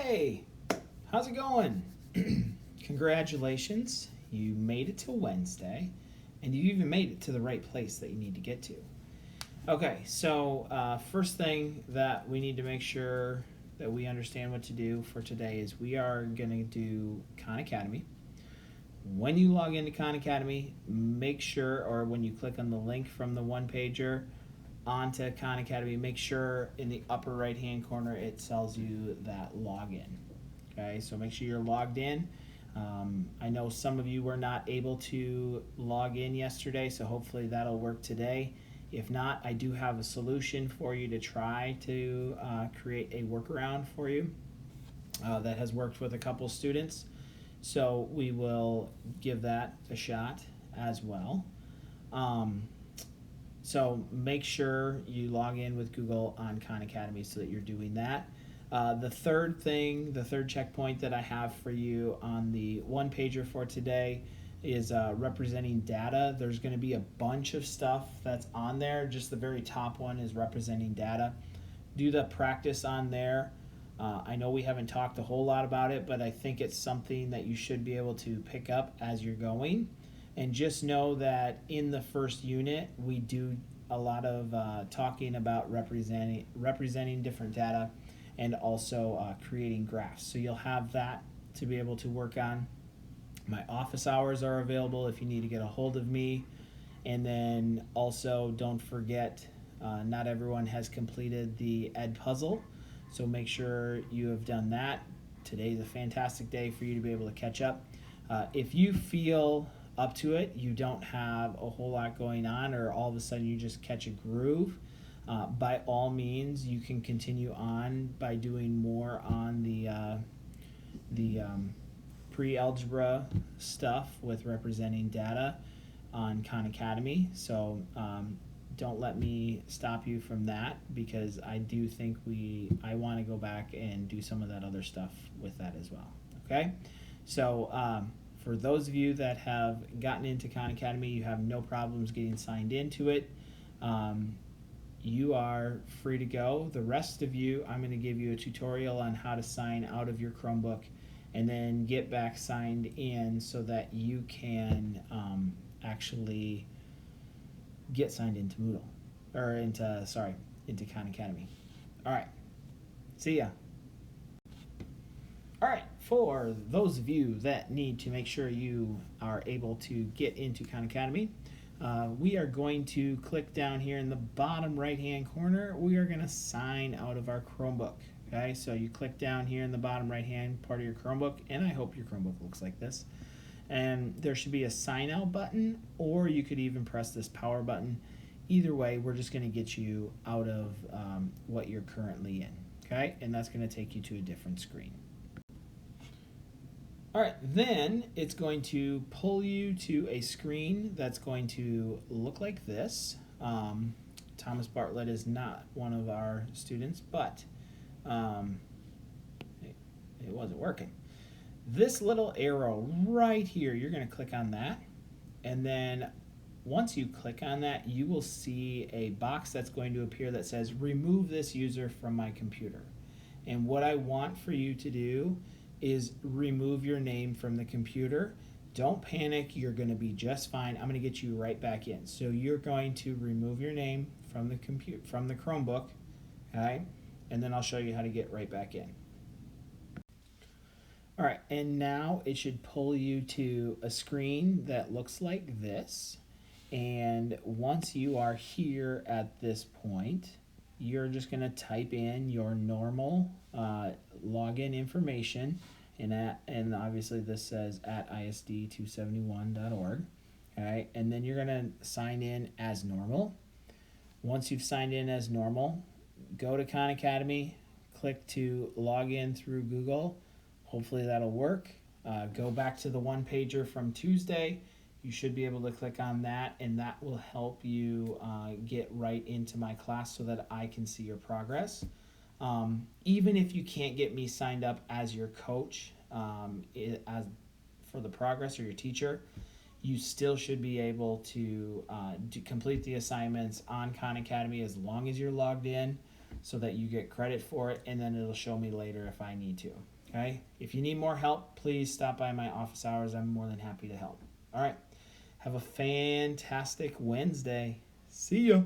Hey, how's it going? Congratulations, you made it to Wednesday, and you even made it to the right place that you need to get to. Okay, so first thing that we need to make sure that we understand what to do for today is we are going to do Khan Academy. When you log into Khan Academy, make sure, or when you click on the link from the one pager onto Khan Academy, make sure in the upper right hand corner it tells you that login. Okay, so make sure you're logged in. I know some of you were not able to log in yesterday, so hopefully that'll work today. If not, I do have a solution for you to try to create a workaround for you that has worked with a couple students. So we will give that a shot as well. So make sure you log in with Google on Khan Academy so that you're doing that. The third checkpoint that I have for you on the one pager for today is representing data. There's going to be a bunch of stuff that's on there. Just the very top one is representing data. Do the practice on there. I know we haven't talked a whole lot about it, but I think it's something that you should be able to pick up as you're going. And just know that in the first unit, we do a lot of talking about representing different data and also creating graphs. So you'll have that to be able to work on. My office hours are available if you need to get a hold of me. And then also don't forget, not everyone has completed the Ed puzzle. So make sure you have done that. Today's a fantastic day for you to be able to catch up. If you feel up to it, you don't have a whole lot going on, or all of a sudden you just catch a groove, by all means, you can continue on by doing more on the pre-algebra stuff with representing data on Khan Academy. So don't let me stop you from that, because I do think I want to go back and do some of that other stuff with that as well. Okay, so for those of you that have gotten into Khan Academy, you have no problems getting signed into it. You are free to go. The rest of you, I'm going to give you a tutorial on how to sign out of your Chromebook and then get back signed in so that you can actually get signed into Moodle, or into Khan Academy. All right, see ya. All right, for those of you that need to make sure you are able to get into Khan Academy, we are going to click down here in the bottom right hand corner. We are going to sign out of our Chromebook. Okay, so you click down here in the bottom right hand part of your Chromebook, and I hope your Chromebook looks like this. And there should be a sign out button, or you could even press this power button. Either way, we're just going to get you out of what you're currently in. Okay, and that's going to take you to a different screen. All right, then it's going to pull you to a screen that's going to look like this. Thomas Bartlett is not one of our students, but it wasn't working. This little arrow right here, you're going to click on that, and then once you click on that, you will see a box that's going to appear that says remove this user from my computer. And what I want for you to do is remove your name from the computer. Don't panic, you're going to be just fine. I'm going to get you right back in. So you're going to remove your name from the Chromebook, okay? And then I'll show you how to get right back in. All right, and now it should pull you to a screen that looks like this. And once you are here at this point, you're just going to type in your normal login information, and obviously this says at isd271.org. Okay, and then you're going to sign in as normal. Once you've signed in as normal, go to Khan Academy, click to log in through Google. Hopefully that'll work. Go back to the one pager from Tuesday. You should be able to click on that, and that will help you get right into my class so that I can see your progress. Even if you can't get me signed up as your coach for the progress, or your teacher, you still should be able to complete the assignments on Khan Academy as long as you're logged in. so that you get credit for it, and then it'll show me later if I need to. Okay? If you need more help, please stop by my office hours. I'm more than happy to help. All right. Have a fantastic Wednesday. See ya.